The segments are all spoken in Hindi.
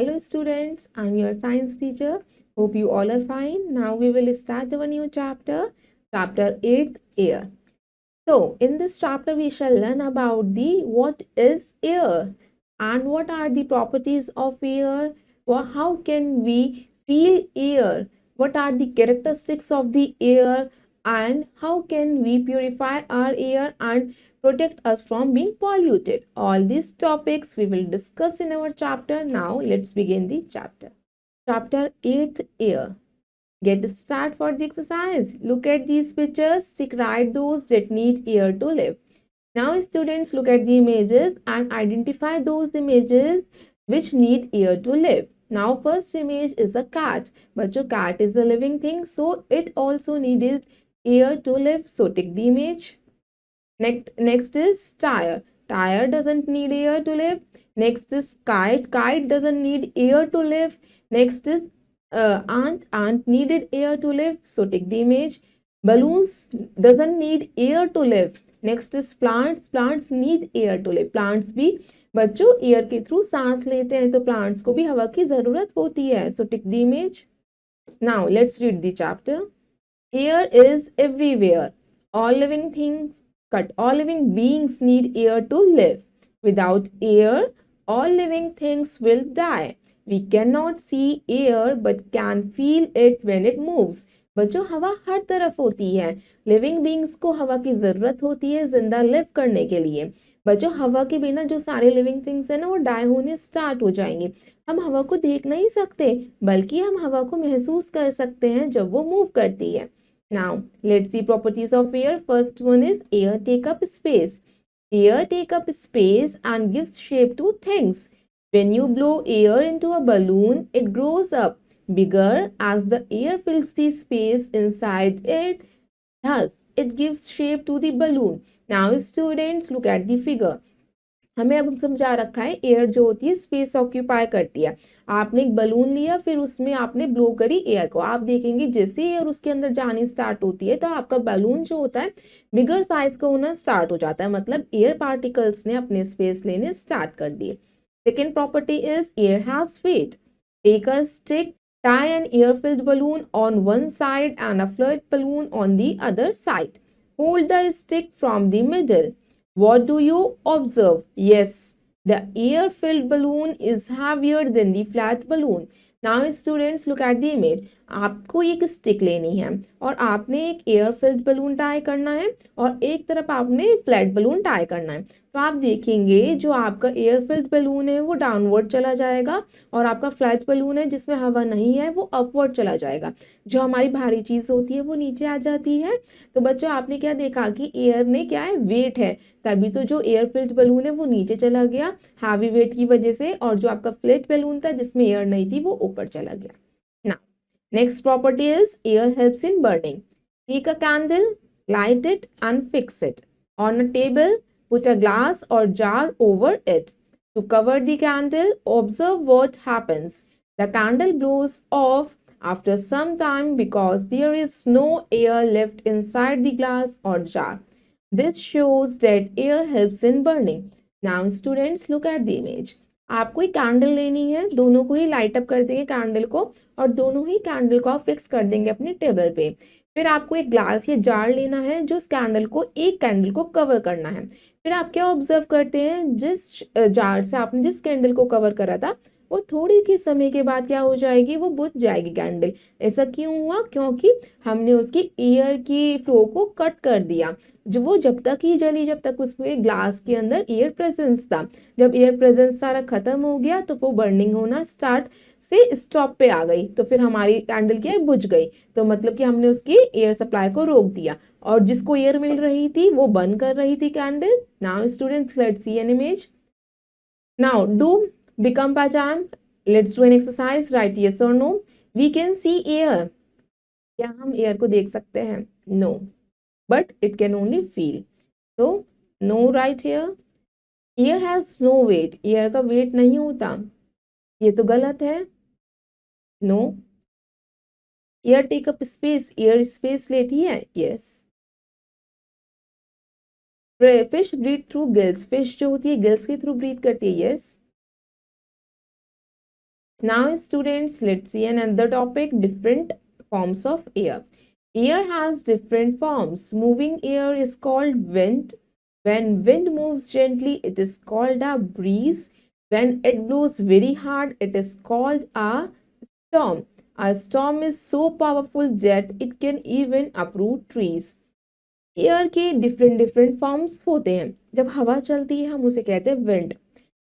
Hello students, I'm your science teacher. Hope you all are fine. Now we will start our new chapter, chapter 8, air. So in this chapter we shall learn about the what is air and what are the properties of air, or how can we feel air, what are the characteristics of the air, and how can we purify our air and protect us from being polluted. All these topics we will discuss in our chapter. Now let's begin the chapter. Chapter 8, air. Get start for the exercise. Look at these pictures. Tick right those that need air to live. Now students, look at the images and identify those images which need air to live. Now first image is a cat. But your cat is a living thing, so it also needed air to live. So tick the image. Next is tire. Tire doesn't need air to live. Next is kite. Kite doesn't need air to live. Next is ant. Ant needed air to live. So take the image. Balloons doesn't need air to live. Next is plants. Plants need air to live. Plants भी बच्चों एयर के थ्रू सांस लेते हैं, तो प्लांट्स को भी हवा की जरूरत होती है. So tick the image. Now let's read the chapter. Air is everywhere. All living things all living beings need air to live. Without air, all living things will die. We cannot see air but can feel it when it moves. बच्चों हवा हर तरफ होती है. लिविंग बींग्स को हवा की जरूरत होती है जिंदा लिव करने के लिए. बच्चों हवा के बिना जो सारे लिविंग थिंग्स है ना वो डाई होने स्टार्ट हो जाएंगे. हम हवा को देख नहीं सकते, बल्कि हम हवा को महसूस कर सकते हैं जब वो मूव करती है. Now, let's see properties of air. First one is air take up space. Air take up space and gives shape to things. When you blow air into a balloon, it grows up bigger as the air fills the space inside it. Thus, it gives shape to the balloon. Now, students, look at the figure. हमें अब समझा रखा है एयर जो होती है स्पेस ऑक्यूपाई करती है. आपने एक बलून लिया, फिर उसमें आपने ब्लो करी एयर को. आप देखेंगे जैसे एयर उसके अंदर जानी स्टार्ट होती है तो आपका बलून जो होता है बिगर साइज का होना स्टार्ट हो जाता है. मतलब एयर पार्टिकल्स ने अपने स्पेस लेने स्टार्ट कर दिए. Second property is air has weight. Take a stick, tie an air-filled balloon on one side and a fluid balloon on the other side. Hold the stick from the middle. What do you observe? Yes, the air-filled balloon is heavier than the flat balloon. Now students, look at the image. आपको एक स्टिक लेनी है और आपने एक एयर फिल्ड बलून टाई करना है और एक तरफ आपने फ्लैट बलून टाई करना है. तो आप देखेंगे जो आपका एयर फिल्ड बलून है वो डाउनवर्ड चला जाएगा और आपका फ्लैट बलून है जिसमें हवा नहीं है वो अपवर्ड चला जाएगा. जो हमारी भारी चीज होती है वो नीचे आ जाती है. तो बच्चों आपने क्या देखा कि एयर ने क्या है वेट है, तभी तो जो एयर फिल्ड बलून है वो नीचे चला गया हैवी वेट की वजह से, और जो आपका फ्लैट बलून था जिसमें एयर नहीं थी वो ऊपर चला गया. Now next property is air helps in burning. Take a candle, light it and fix it. On a table, put a glass or jar over it. To cover the candle, observe what happens. The candle blows off after some time because there is no air left inside the glass or jar. This shows that air helps in burning. Now students, look at the image. आपको एक कैंडल लेनी है, दोनों को ही लाइट अप कर देंगे कैंडल को और दोनों ही कैंडल को आप फिक्स कर देंगे अपने टेबल पे. फिर आपको एक ग्लास या जार लेना है जो उस कैंडल को एक कैंडल को कवर करना है. फिर आप क्या ऑब्जर्व करते हैं, जिस जार से आपने जिस कैंडल को कवर करा था वो थोड़ी के समय के बाद क्या हो जाएगी, वो बुझ जाएगी कैंडल. ऐसा क्यों हुआ? क्योंकि हमने उसकी एयर की फ्लो को कट कर दिया. जो वो जब तक ही जली जब तक उसमें ग्लास के अंदर एयर प्रेजेंस था. जब एयर प्रेजेंस सारा खत्म हो गया तो वो बर्निंग होना स्टार्ट से स्टॉप पे आ गई, तो फिर हमारी कैंडल क्या बुझ गई. तो मतलब कि हमने उसकी एयर सप्लाई को रोक दिया और जिसको एयर मिल रही थी वो बंद कर रही थी candle. Now students, let's see an image. Now do become pajam. Let's do an exercise. Write yes or no. We can see air. क्या हम एयर को देख सकते हैं? No. But it can only feel. So no right here. Air has no weight. Air का वेट नहीं होता, ये तो गलत है. No. Air take up space. Air space लेती है. Yes. Fish breathe through gills. Fish जो होती है गिल्स के थ्रू ब्रीथ करती है. Yes. Now students, let's see another topic, different forms of air. Air has different forms. Moving air is called wind. When wind moves gently, it is called a breeze. When it blows very hard, it is called a storm. A storm is so powerful that it can even uproot trees. Air के डिफरेंट डिफरेंट फॉर्म्स होते हैं. जब हवा चलती है हम उसे कहते हैं विंड.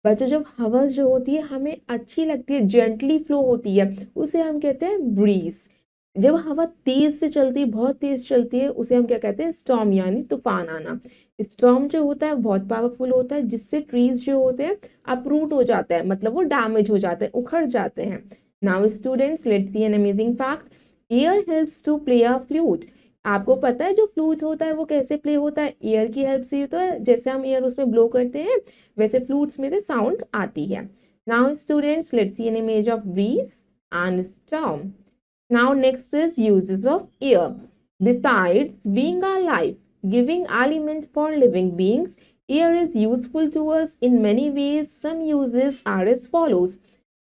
बच्चों जब हवा जो होती है हमें अच्छी लगती है, जेंटली फ्लो होती है, उसे हम कहते हैं ब्रीज. जब हवा तेज से चलती है, बहुत तेज चलती है, उसे हम क्या कहते हैं, स्टॉर्म यानी तूफान आना. स्टॉर्म जो होता है बहुत पावरफुल होता है, जिससे ट्रीज जो होते हैं अपरूट हो जाता है, मतलब वो डैमेज हो जाते हैं, उखड़ जाते हैं. Now students, let's see an amazing fact. Air helps to play a flute. आपको पता है जो फ्लूट होता है वो कैसे प्ले होता है, एयर की हेल्प से होता है. जैसे हम एयर उसमें ब्लो करते हैं वैसे फ्लूट्स में से साउंड आती है. Now students, let's see an image of breeze and storm. Now next is uses of air. Besides being alive, giving aliment for living beings, air is useful to us in many ways. Some uses are as follows.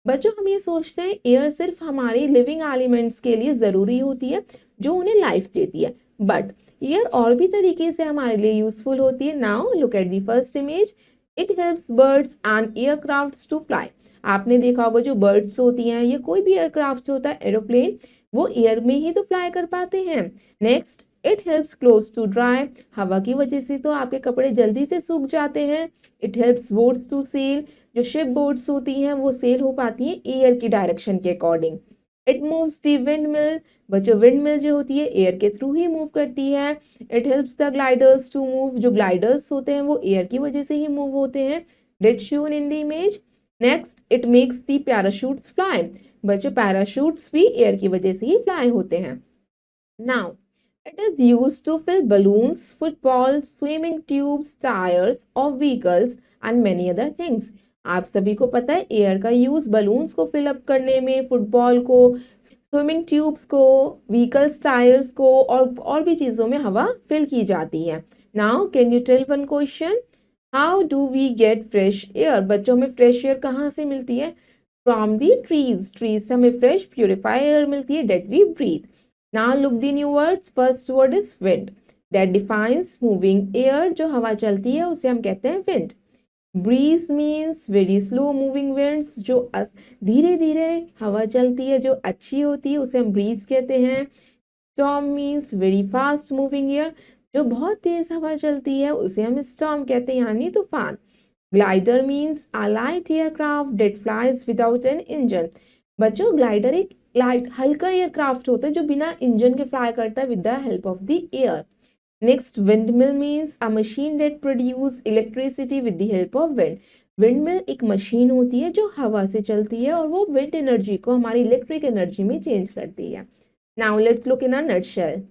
बच्चों हम ये सोचते हैं एयर सिर्फ हमारे लिविंग एलिमेंट्स के लिए ज़रूरी होती है जो उन्हें लाइफ देती है, बट एयर और भी तरीके से हमारे लिए यूजफुल होती है. Now look at the first image. It helps birds and aircrafts to fly. आपने देखा होगा जो बर्ड्स होती हैं, ये कोई भी एयरक्राफ्ट होता है, एरोप्लेन, वो एयर में ही तो फ्लाई कर पाते हैं. Next, it helps clothes to dry. हवा की वजह से तो आपके कपड़े जल्दी से सूख जाते हैं. It helps boats to sail. जो शिप बोट्स होती हैं वो सेल हो पाती हैं एयर की डायरेक्शन के according. It moves the wind mill. बच्चों विंड मिल जो होती है एयर के थ्रू ही मूव करती है. It helps the gliders to move. जो ग्लाइडर्स होते हैं वो एयर की वजह से ही मूव होते हैं. That shown in the image. Next, it makes the parachutes fly. बच्चों पैराशूट्स भी एयर की वजह से ही फ्लाई होते हैं. Now it is used to fill balloons, football, swimming tubes, tyres of vehicles and many other things. आप सभी को पता है एयर का यूज बलून्स को फिल अप करने में, फुटबॉल को, स्विमिंग ट्यूब्स को, व्हीकल्स टायर्स को और भी चीज़ों में हवा फिल की जाती है. Now can you tell one question, how do we get fresh air. बच्चों में फ्रेश एयर कहाँ से मिलती है? From the trees. ट्रीज से हमें फ्रेश प्योरीफाई एयर मिलती है that we breathe. Now look the new words. First word is wind. That defines moving air. जो हवा चलती है उसे हम कहते हैं wind. Breeze means very slow moving winds. जो धीरे धीरे हवा चलती है जो अच्छी होती है उसे हम ब्रीज कहते हैं. Storm means very fast moving air. जो बहुत तेज हवा चलती है उसे हम स्टॉर्म कहते हैं यानी तूफान. Glider means a light aircraft that flies without an engine. बच्चों ग्लाइडर एक लाइट हल्का एयरक्राफ्ट होता है जो बिना इंजन के फ्लाई करता है with the help of the air. Next, windmill means a machine that produce electricity with the help of wind. Windmill एक मशीन होती है जो हवा से चलती है और वो wind एनर्जी को हमारी इलेक्ट्रिक एनर्जी में चेंज करती है. Now let's look in a nutshell.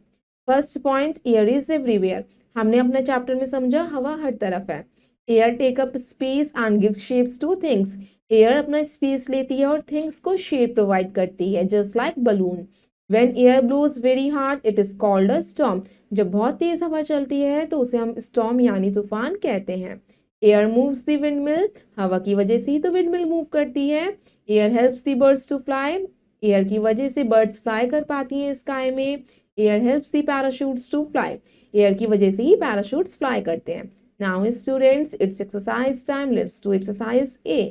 First point, air is everywhere. हमने अपने चैप्टर में समझा हवा हर तरफ है. Air take up space and gives shapes to things. Air अपना स्पेस लेती है और थिंग्स को शेप प्रोवाइड करती है, just like balloon. When air blows very hard, it is called a storm. जब बहुत तेज हवा चलती है तो उसे हम स्टॉर्म यानी तूफान कहते हैं. Air moves the windmill. हवा की वजह से ही तो विंडमिल मूव करती है. Air helps the birds to fly. Air की वजह से बर्ड्स फ्लाई कर पाती हैं स्काई में. Air helps the parachutes to fly. Air की वजह से ही पैराशूट्स फ्लाई करते हैं. Now students, it's exercise time. Let's do exercise A.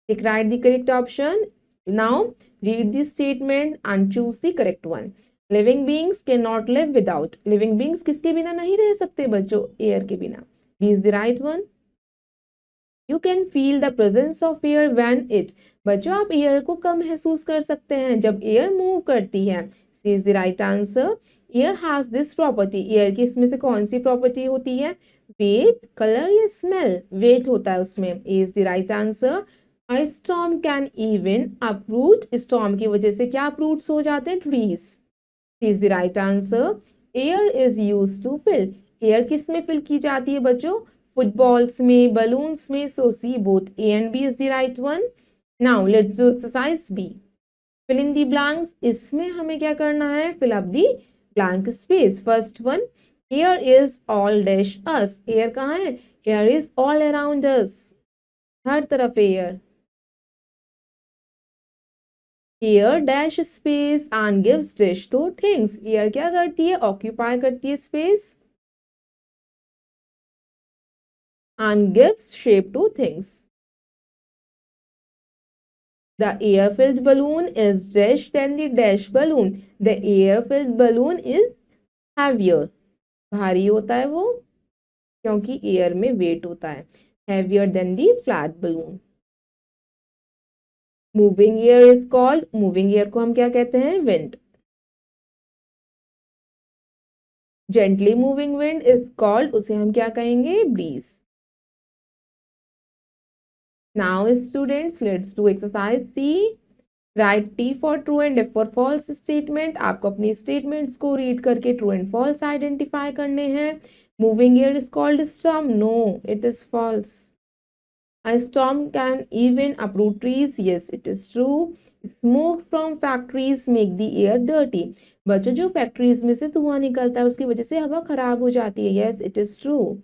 Tick right the correct option. Now read the statement and choose the correct one. Living beings cannot live without. Living beings किसके बिना नहीं रह सकते बच्चों? एयर के बिना. B is the right one. You can feel the presence of air when it. बच्चों आप एयर को कम महसूस कर सकते हैं जब एयर मूव करती है. C is the right answer. Air has this property. Air की इसमें से कौन सी प्रॉपर्टी होती है? वेट, कलर या स्मेल? वेट होता है उसमें. A is the right answer. A storm can even uproot. storm की वजह से क्या uproots हो जाते हैं? trees. is the right answer. Air is used to fill. Air किस में fill की जाती है बच्चों? Footballs में, balloons में. So C, both A and B is the right one. Now let's do exercise B. Fill in the blanks. इसमें हमें क्या करना है? Fill up the blank space. First one. Air is all dash us. Air कहाँ है? Air is all around us. हर तरफ air. Air dash space and gives dash two things. Air क्या करती है? ऑक्यूपाई करती है space and gives shape two things. The air-filled balloon is dash than the dash balloon. The air-filled balloon is heavier. भारी होता है वो क्योंकि एयर में वेट होता है। Heavier than the flat balloon. Moving air is called, moving air को हम क्या कहते हैं? Wind. Gently moving wind is called, उसे हम क्या कहेंगे? Breeze. Now students, let's do exercise C. Write T for true and F for false statement. आपको अपनी स्टेटमेंट्स को रीड करके ट्रू एंड फॉल्स आइडेंटिफाई करने हैं। Moving air is called storm, no it is false. A storm can even uproot trees, yes it is true. Smoke from factories make the air dirty. बच्चों जो फैक्ट्रीज में से धुआं निकलता है उसकी वजह से हवा खराब हो जाती है, yes it is true.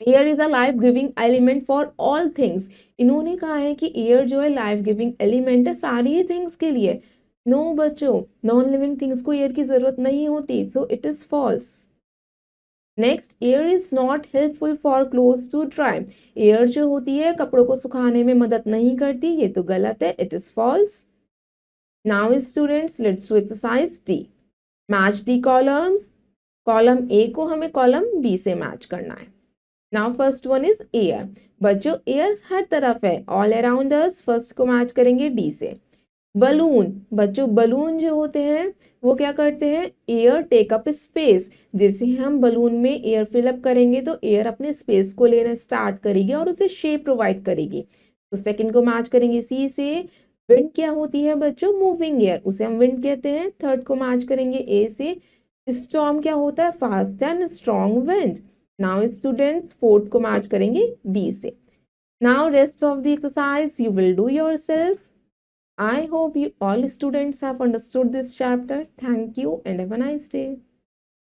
Air is a life giving element for all things. इन्होंने कहा है कि एयर जो है लाइफ गिविंग एलिमेंट है सारी थिंग्स के लिए। नो बच्चों, नॉन लिविंग थिंग्स को एयर की जरूरत नहीं होती, so it is false. Next, air is not helpful for clothes to dry. Air जो होती है कपड़ों को सुखाने में मदद नहीं करती, ये तो गलत है, it is false. Now students, let's do exercise D. Match the columns. Column A को हमें कॉलम बी से मैच करना है। Now first one is air. बच्चों एयर हर तरफ है, ऑल अराउंड अस। फर्स्ट को मैच करेंगे डी से। बलून, बच्चों बलून जो होते हैं वो क्या करते हैं? Air take up space. जैसे हम बलून में एयर फिलअप करेंगे तो एयर अपने स्पेस को लेना स्टार्ट करेगी और उसे शेप प्रोवाइड करेगी। तो सेकंड को मैच करेंगे सी से। विंड क्या होती है बच्चों? मूविंग एयर, उसे हम विंड कहते हैं। थर्ड को मैच करेंगे ए से। स्टॉर्म क्या होता है? Fast and strong wind. Now students fourth को मैच करेंगे बी से। Now rest of the exercise you will do yourself. I hope you all students have understood this chapter. Thank you and have a nice day.